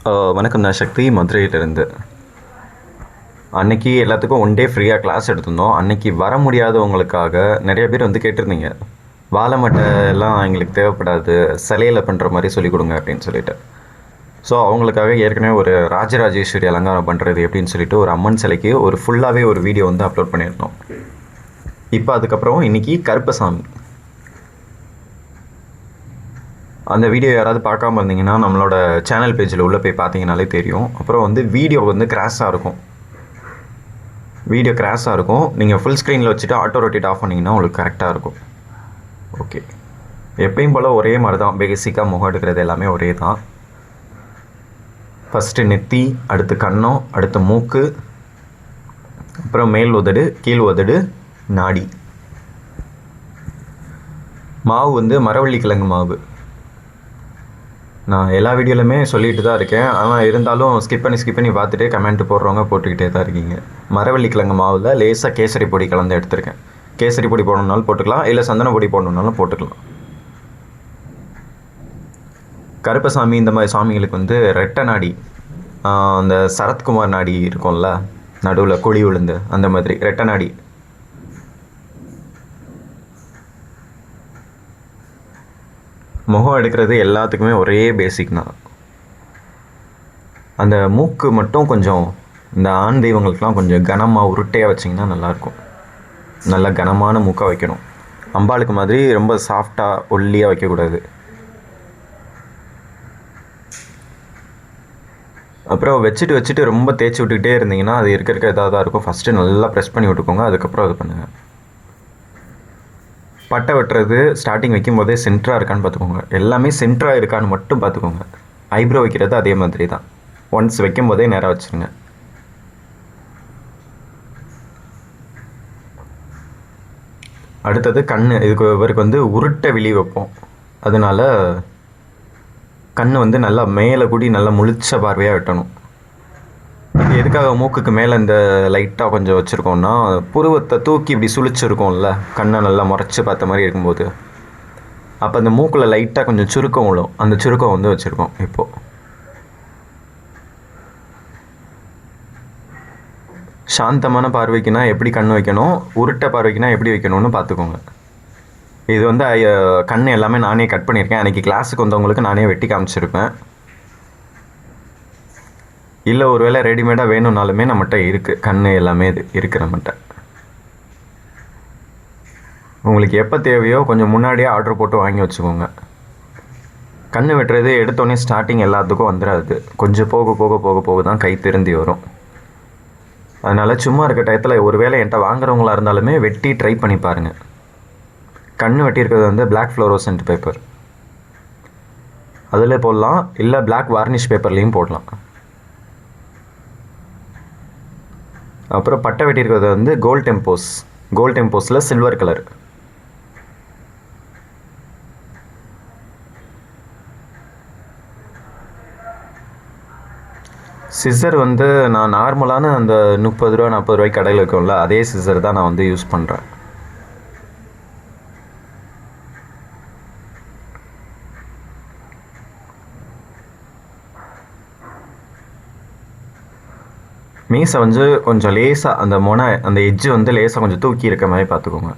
வணக்கம். நான் சக்தி மதுரையிலேருந்து. அன்னைக்கு எல்லாத்துக்கும் ஒன் டே ஃப்ரீயாக கிளாஸ் எடுத்திருந்தோம். அன்னைக்கு வர முடியாதவங்களுக்காக நிறைய பேர் வந்து கேட்டிருந்தீங்க. வாழை மட்டை எல்லாம் எங்களுக்கு தேவைப்படாது, சிலையில் பண்ணுற மாதிரி சொல்லிக் கொடுங்க அப்படின்னு சொல்லிட்டு. ஸோ அவங்களுக்காக ஏற்கனவே ஒரு ராஜராஜேஸ்வரி அலங்காரம் பண்ணுறது எப்படின்னு சொல்லிட்டு ஒரு அம்மன் சிலைக்கு ஒரு ஃபுல்லாகவே ஒரு வீடியோ வந்து அப்லோட் பண்ணியிருந்தோம். இப்போ அதுக்கப்புறம் இன்றைக்கி கருப்பசாமி அந்த வீடியோ யாராவது பார்க்காம இருந்தீங்கன்னா நம்மளோட சேனல் பேஜில் உள்ளே போய் பார்த்தீங்கனாலே தெரியும். அப்புறம் வந்து வீடியோ வந்து கிராஷாக இருக்கும். நீங்கள் ஃபுல் ஸ்க்ரீனில் வச்சுட்டு ஆட்டோ ரொட்டேட் ஆஃப் பண்ணிங்கன்னா உங்களுக்கு கரெக்டாக இருக்கும். ஓகே, எப்பயும் போல் ஒரே மாதிரி தான். பேசிக்காக முகம் எடுக்கிறது எல்லாமே ஒரே தான். ஃபஸ்ட்டு நெத்தி, அடுத்து கன்னம், அடுத்து மூக்கு, அப்புறம் மேல் உதடு, கீழ் உதடு, நாடி. மாவு வந்து மரவள்ளி கிழங்கு மாவு. நான் எல்லா வீடியோலையுமே சொல்லிட்டு தான் இருக்கேன். ஆனால் இருந்தாலும் ஸ்கிப் பண்ணி பார்த்துட்டு கமெண்ட் போடுறவங்க போட்டுக்கிட்டே தான் இருக்கீங்க. மரவள்ளி கிழங்கு மாவில் லேசாக கேசரி பொடி கலந்து எடுத்திருக்கேன். கேசரி பொடி போடணுன்னாலும் போட்டுக்கலாம், இல்லை சந்தன பொடி போடணுன்னாலும் போட்டுக்கலாம். கருப்பசாமி இந்த மாதிரி சாமிகளுக்கு வந்து ரெட்டை நாடி, அந்த சரத்குமார் நாடி இருக்கும்ல நடுவில் குழி விழுந்து, அந்த மாதிரி ரெட்டை நாடி. முகம் எடுக்கிறது எல்லாத்துக்குமே ஒரே பேசிக் தான். அந்த மூக்கு மட்டும் கொஞ்சம் இந்த ஆண் தெய்வங்களுக்கெலாம் கொஞ்சம் கனமாக உருட்டையாக வச்சிங்கன்னா நல்லாயிருக்கும். நல்ல கனமான மூக்காக வைக்கணும். அம்பாளுக்கு மாதிரி ரொம்ப சாஃப்டாக ஒல்லியாக வைக்கக்கூடாது. அப்புறம் வச்சுட்டு ரொம்ப தேய்ச்சி விட்டுக்கிட்டே இருந்தீங்கன்னா அது இருக்க இதாக தான் இருக்கும். ஃபஸ்ட்டு நல்லா ப்ரெஸ் பண்ணி விட்டுக்கோங்க, அதுக்கப்புறம் அது பண்ணுங்கள். பட்டை வெட்டுறது ஸ்டார்டிங் வைக்கும் போதே சென்டராக இருக்கான்னு பார்த்துக்கோங்க. எல்லாமே சென்டராக இருக்கான்னு மட்டும் பார்த்துக்கோங்க. ஐப்ரோ வைக்கிறது அதே மாதிரி தான். ஒன்ஸ் வைக்கும் போதே நேராக வச்சுருங்க. அடுத்தது கண். இவருக்கு வந்து உருட்டை விழி வைப்போம். அதனால கண் வந்து நல்லா மேலே கூடி நல்லா முழிச்ச பார்வையாக வெட்டணும். இது எதுக்காக மூக்குக்கு மேலே இந்த லைட்டாக கொஞ்சம் வச்சுருக்கோம்னா, புருவத்தை தூக்கி இப்படி சுழிச்சிருக்கோம்ல, கண்ணை நல்லா முறைச்சி பார்த்த மாதிரி இருக்கும்போது, அப்போ அந்த மூக்கில் லைட்டாக கொஞ்சம் சுருக்கம் விழும். அந்த சுருக்கம் வந்து வச்சுருக்கோம். இப்போது சாந்தமான பார்வைக்குனா எப்படி கண் வைக்கணும், உருட்டை பார்வைக்குனா எப்படி வைக்கணும்னு பார்த்துக்கோங்க. இது வந்து கண் எல்லாமே நானே கட் பண்ணியிருக்கேன். அன்றைக்கி கிளாஸுக்கு வந்தவங்களுக்கு நானே வெட்டி காமிச்சிருப்பேன். இல்லை ஒரு வேளை ரெடிமேடாக வேணும்னாலுமே நம்மகிட்ட இருக்குது. கண் எல்லாமே இது இருக்குது நம்மகிட்ட. உங்களுக்கு எப்போ தேவையோ கொஞ்சம் முன்னாடியே ஆர்டர் போட்டு வாங்கி வச்சுக்கோங்க. கண் வெட்டுறது எடுத்தோடனே ஸ்டார்டிங் எல்லாத்துக்கும் வந்துடாது. கொஞ்சம் போக தான் கை திருந்தி வரும். அதனால் சும்மா இருக்க டயத்தில் ஒரு வேளை என்கிட்ட வாங்குறவங்களா இருந்தாலுமே வெட்டி ட்ரை பண்ணி பாருங்கள். கண் வெட்டியிருக்கிறது வந்து பிளாக் ஃப்ளோரோசன்ட் பேப்பர், அதில் போடலாம். இல்லை பிளாக் வார்னிஷ் பேப்பர்லேயும் போடலாம். அப்புறம் பட்டை வெட்டியிருக்கிறது வந்து கோல்ட் டெம்போஸில் சில்வர் கலர். சிசர் வந்து நான் நார்மலான அந்த 30 ரூபா 40 ரூபாய்க்கு கடையில் இருக்கும்ல, அதே சிசர் தான் நான் வந்து யூஸ் பண்ணுறேன். மீசை வந்து கொஞ்சம் லேசாக அந்த எட்ஜு வந்து லேசாக கொஞ்சம் தூக்கி இருக்க மாதிரி பார்த்துக்கோங்க.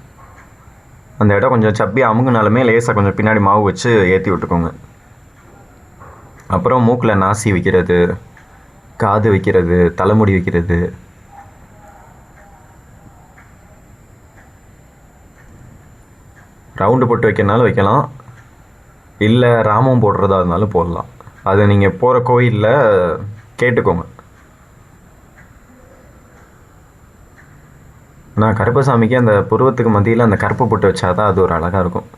அந்த இடம் கொஞ்சம் சப்பி அமுங்குனாலுமே லேசாக கொஞ்சம் பின்னாடி மாவு வச்சு ஏற்றி விட்டுக்கோங்க. அப்புறம் மூக்கில் நாசி வைக்கிறது, காது வைக்கிறது, தலைமுடி வைக்கிறது, ரவுண்டு போட்டு வைக்கிறனாலும் வைக்கலாம், இல்லை ராமம் போடுறதா இருந்தாலும் போடலாம். அது நீங்கள் போகிற கோயிலில் கேட்டுக்கோங்க. நான் கருப்பசாமிக்கு அந்த புருவத்துக்கு மத்தியில் அந்த கருப்பு போட்டு வச்சாதான் அது ஒரு அழகாக இருக்கும்.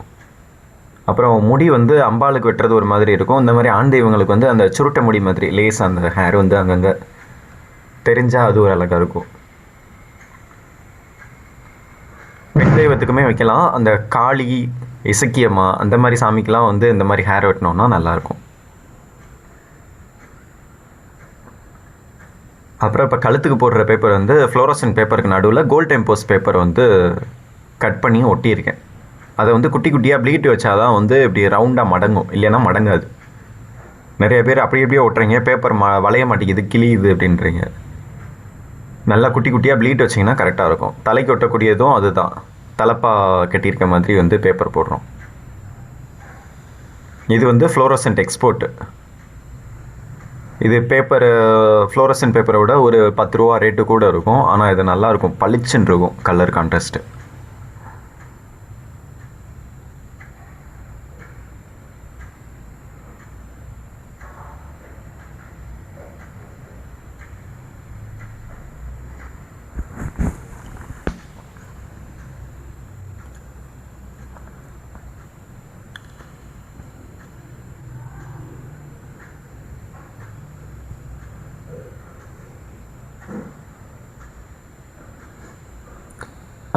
அப்புறம் முடி வந்து அம்பாளுக்கு வெட்டுறது ஒரு மாதிரி இருக்கும். இந்த மாதிரி ஆண் தெய்வங்களுக்கு வந்து அந்த சுருட்டை முடி மாதிரி லேஸ் அந்த ஹேர் வந்து அங்கங்கே தெரிஞ்சால் அது ஒரு அழகாக இருக்கும். பெண் தெய்வத்துக்குமே வைக்கலாம். அந்த காளி, இசக்கியம்மா அந்த மாதிரி சாமிக்கெலாம் வந்து இந்த மாதிரி ஹேர் வெட்டினோன்னா நல்லாயிருக்கும். அப்புறம் இப்போ கழுத்துக்கு போடுற பேப்பர் வந்து ஃப்ளோரசன்ட் பேப்பருக்கு நடுவில் கோல்ட் டெம்போஸ் பேப்பர் வந்து கட் பண்ணி ஒட்டியிருக்கேன். அதை வந்து குட்டி குட்டியாக ப்ளீட் வச்சாதான் வந்து இப்படி ரவுண்டாக மடங்கும், இல்லைன்னா மடங்காது. நிறைய பேர் அப்படி எப்படியே ஒட்டுறீங்க, பேப்பர் வளைய மாட்டேங்குது, கிளியுது அப்படின்றீங்க. நல்லா குட்டி குட்டியாக ப்ளீட் வச்சிங்கன்னா கரெக்டாக இருக்கும். தலைக்கு ஒட்டக்கூடியதும் அதுதான், தலப்பா கட்டியிருக்க மாதிரி வந்து பேப்பர் போடுறோம். இது வந்து ஃப்ளோரசன்ட் எக்ஸ்போர்ட்டு. இது பேப்பரு ஃப்ளோரசன்ட் பேப்பரை விட ஒரு 10 ரூபா ரேட்டு கூட இருக்கும். ஆனால் இது நல்லாயிருக்கும், பளிச்சுன்னு இருக்கும் கலர் கான்ட்ராஸ்ட்டு.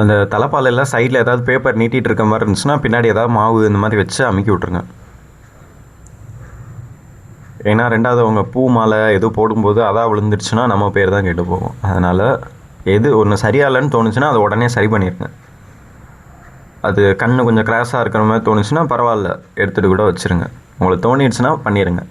அந்த தலைப்பாலையில் சைடில் ஏதாவது பேப்பர் நீட்டிகிட்டு இருக்க மாதிரி இருந்துச்சுன்னா பின்னாடி ஏதாவது மாவு இந்த மாதிரி வச்சு அமுக்கி விட்ருங்க. ஏன்னா ரெண்டாவது அவங்க பூ மாலை எதுவும் போடும்போது அதான் விழுந்துருச்சுன்னா நம்ம பேர் தான் கெட்டு போகும். அதனால் எது ஒன்று சரியாகலன்னு தோணுச்சுன்னா அதை உடனே சரி பண்ணிடுங்க. அது கண்ணு கொஞ்சம் கிராஸாக இருக்கிற மாதிரி தோணுச்சுன்னா பரவாயில்ல, எடுத்துகிட்டு கூட வச்சுருங்க. உங்களுக்கு தோணிடுச்சுன்னா பண்ணிடுங்க.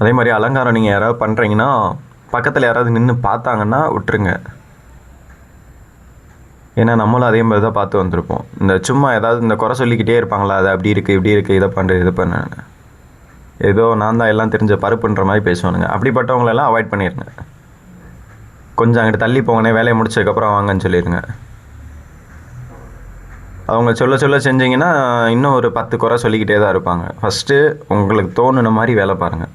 அதே மாதிரி அலங்காரம் நீங்கள் யாராவது பண்ணுறீங்கன்னா பக்கத்தில் யாராவது நின்று பார்த்தாங்கன்னா விட்டுருங்க. ஏன்னா நம்மளும் அதே மாதிரி தான் பார்த்து வந்திருப்போம். இந்த சும்மா ஏதாவது இந்த குறை சொல்லிக்கிட்டே இருப்பாங்களா, அது அப்படி இருக்குது இப்படி இருக்குது, இதை பண்ணுறது இது பண்ண, ஏதோ நான் தான் எல்லாம் தெரிஞ்ச பருப்புன்ற மாதிரி பேசுவானுங்க. அப்படிப்பட்டவங்களெல்லாம் அவாய்ட் பண்ணிடுங்க. கொஞ்சம் அங்கிட்டு தள்ளி போங்கன்னே, வேலையை முடிச்சதுக்கப்புறம் வாங்கன்னு சொல்லிடுங்க. அவங்க சொல்ல சொல்ல செஞ்சிங்கன்னா இன்னும் ஒரு 10 குறை சொல்லிக்கிட்டே தான் இருப்பாங்க. ஃபஸ்ட்டு உங்களுக்கு தோணுன மாதிரி வேலை பாருங்கள்.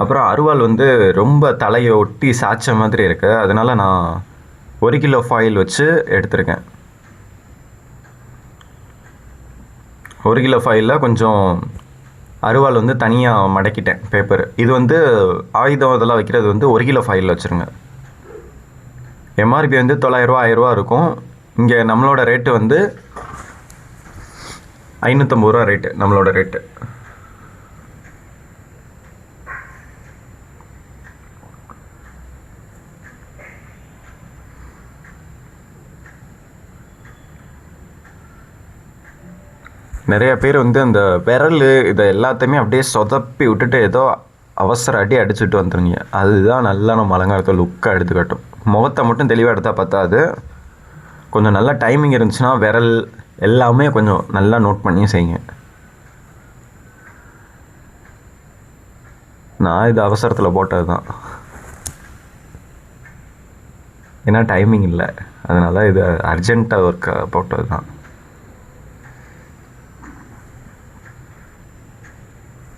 அப்புறம் அருவாள் வந்து ரொம்ப தலையை ஒட்டி சாய்ச்ச மாதிரி இருக்குது. அதனால் நான் 1 கிலோ ஃபாயில் வச்சு எடுத்திருக்கேன். 1 கிலோ ஃபாயிலில் கொஞ்சம் அருவாள் வந்து தனியாக மடக்கிட்டேன் பேப்பர். இது வந்து ஆயுதம் இதெல்லாம் வைக்கிறது வந்து 1 கிலோ ஃபாயிலில் வச்சுருங்க. எம்ஆர்பி வந்து 900 ரூபா 1000 ரூபா இருக்கும். இங்கே நம்மளோட ரேட்டு வந்து 550 ரூபா ரேட்டு, நம்மளோட ரேட்டு. நிறைய பேர் வந்து அந்த விரல் இதை எல்லாத்தையுமே அப்படியே சொதப்பி விட்டுட்டு ஏதோ அவசர அடி அடிச்சுட்டு வந்துருங்க. அதுதான் நல்லா நம்ம அலங்காரத்தை லுக்காக எடுத்துக்கட்டும். முகத்தை மட்டும் தெளிவாக எடுத்தால் பார்த்தாது, கொஞ்சம் நல்லா டைமிங் இருந்துச்சுன்னா விரல் எல்லாமே கொஞ்சம் நல்லா நோட் பண்ணி செய்யுங்க. நான் இது அவசரத்தில் போட்டது தான், ஏன்னா டைமிங் இல்லை, அதனால் இது அர்ஜென்ட்டாக ஒர்க் போட்டது தான்.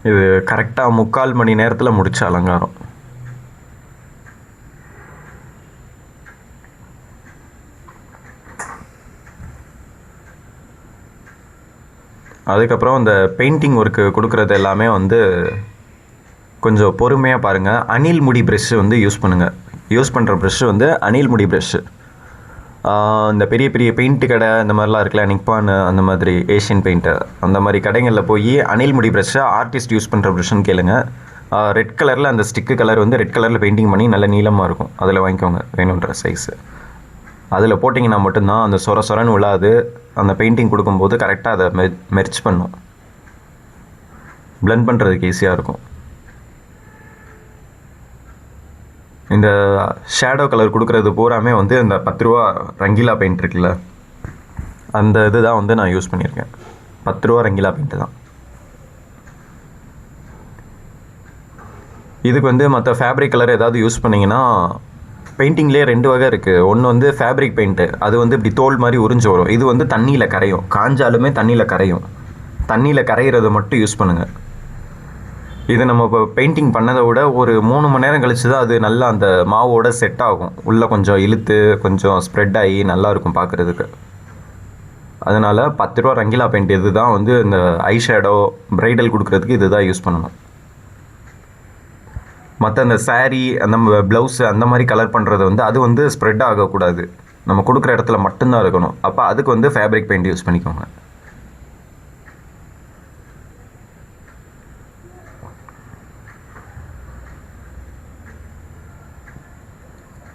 இது கரெக்டாக 3/4 மணி நேரத்தில் முடிச்ச அலங்காரம். அதுக்கப்புறம் இந்த பெயிண்டிங் ஒர்க்கு கொடுக்குறது எல்லாமே வந்து கொஞ்சம் பொறுமையாக பாருங்கள். அணில் முடி ப்ரெஷ்ஷு வந்து யூஸ் பண்ணுங்கள். யூஸ் பண்ணுற ப்ரெஷ்ஷு வந்து அணில் முடி ப்ரெஷ்ஷு. இந்த பெரிய பெரிய பெயிண்ட்டு கடை இந்த மாதிரிலாம் இருக்குல்ல, நிப்பான் அந்த மாதிரி ஏஷியன் பெயிண்ட்டு அந்த மாதிரி கடைகளில் போய் அணில் முடி ப்ரெஷ்ஷை ஆர்டிஸ்ட் யூஸ் பண்ணுற ப்ரெஷ்ஷுன்னு கேளுங்க. ரெட் கலரில் அந்த ஸ்டிக்கு கலர் வந்து ரெட் கலரில் பெயிண்டிங் பண்ணி நல்ல நீளமாக இருக்கும். அதில் வாங்கிக்கோங்க வேணுன்ற சைஸு. அதில் போட்டிங்கன்னா மட்டும்தான் அந்த சொர சொரன்னு விழாது. அந்த பெயிண்டிங் கொடுக்கும்போது கரெக்டாக அதை மெர்ச் பண்ணும், பிளெண்ட் பண்ணுறதுக்கு ஈஸியாக இருக்கும். இந்த ஷேடோ கலர் கொடுக்குறது பூராமே வந்து இந்த 10 ரூபா ரங்கீலா பெயிண்ட் இருக்குல்ல, அந்த இது தான் வந்து நான் யூஸ் பண்ணியிருக்கேன். 10 ரூபா ரங்கீலா பெயிண்ட்டு தான். இதுக்கு வந்து மற்ற ஃபேப்ரிக் கலர் ஏதாவது யூஸ் பண்ணிங்கன்னா, பெயிண்டிங்லேயே 2 வகை இருக்குது. ஒன்று வந்து ஃபேப்ரிக் பெயிண்ட்டு, அது வந்து இப்படி தோல் மாதிரி உறிஞ்சு வரும். இது வந்து தண்ணியில் கரையும், காஞ்சாலுமே தண்ணியில் கரையும். தண்ணியில் கரையிறதை மட்டும் யூஸ் பண்ணுங்கள். இது நம்ம இப்போ பெயிண்டிங் பண்ணதை விட ஒரு 3 மணி நேரம் கழிச்சு தான் அது நல்லா அந்த மாவோட செட் ஆகும். உள்ளே கொஞ்சம் இழுத்து கொஞ்சம் ஸ்ப்ரெட் ஆகி நல்லாயிருக்கும் பார்க்குறதுக்கு. அதனால் 10 ரூபா ரங்கீலா பெயிண்ட் இது தான் வந்து இந்த ஐ ஷேடோ ப்ரைடல் கொடுக்குறதுக்கு இது தான் யூஸ் பண்ணணும். மற்ற அந்த சாரீ அந்த ப்ளவுஸு அந்த மாதிரி கலர் பண்ணுறது வந்து அது வந்து ஸ்ப்ரெட் ஆகக்கூடாது, நம்ம கொடுக்குற இடத்துல மட்டும்தான் இருக்கணும். அப்போ அதுக்கு வந்து ஃபேப்ரிக் பெயிண்ட் யூஸ் பண்ணிக்கோங்க.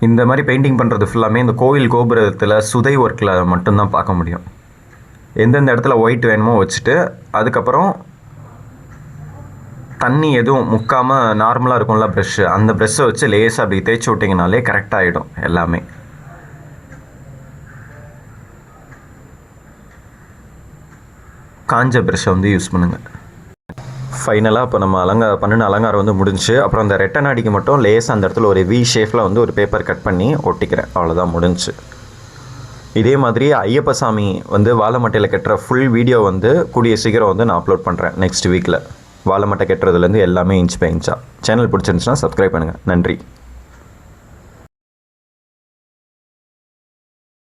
இந்த மாதிரி பெயிண்டிங் பண்ணுறது ஃபுல்லாமே இந்த கோவில் கோபுரத்தில் சுதை ஒர்க்கில் மட்டும்தான் பார்க்க முடியும். எந்தெந்த இடத்துல ஒயிட் வேணுமோ வச்சுட்டு அதுக்கப்புறம் தண்ணி எதுவும் முக்காமல் நார்மலாக இருக்கும்ல ப்ரெஷ்ஷு, அந்த ப்ரெஷ்ஷை வச்சு லேசாக அப்படி தேய்ச்சி விட்டிங்கனாலே கரெக்டாக ஆகிடும் எல்லாமே. காஞ்ச ப்ரெஷ்ஷை வந்து யூஸ் பண்ணுங்கள். ஃபைனலாக இப்போ நம்ம பண்ணின அலங்காரம் வந்து முடிஞ்சு. அப்புறம் அந்த ரெட்டை நாடிக்கு மட்டும் லேசாக அந்த இடத்துல ஒரு வி ஷேப்பில் வந்து ஒரு பேப்பர் கட் பண்ணி ஒட்டிக்கிறேன். அவ்வளோதான், முடிஞ்சு. இதே மாதிரி ஐயப்ப சாமி வந்து வாழை மட்டையில் கட்டுற ஃபுல் வீடியோ வந்து கூடிய சீக்கிரம் வந்து நான் அப்லோட் பண்ணுறேன் நெக்ஸ்ட் வீக்கில். வாழை மட்டை கட்டுறதுலேருந்து எல்லாமே இன்ச் பை இன்ச்சாக. சேனல் பிடிச்சிருந்துச்சுன்னா சப்ஸ்கிரைப் பண்ணுங்கள். நன்றி.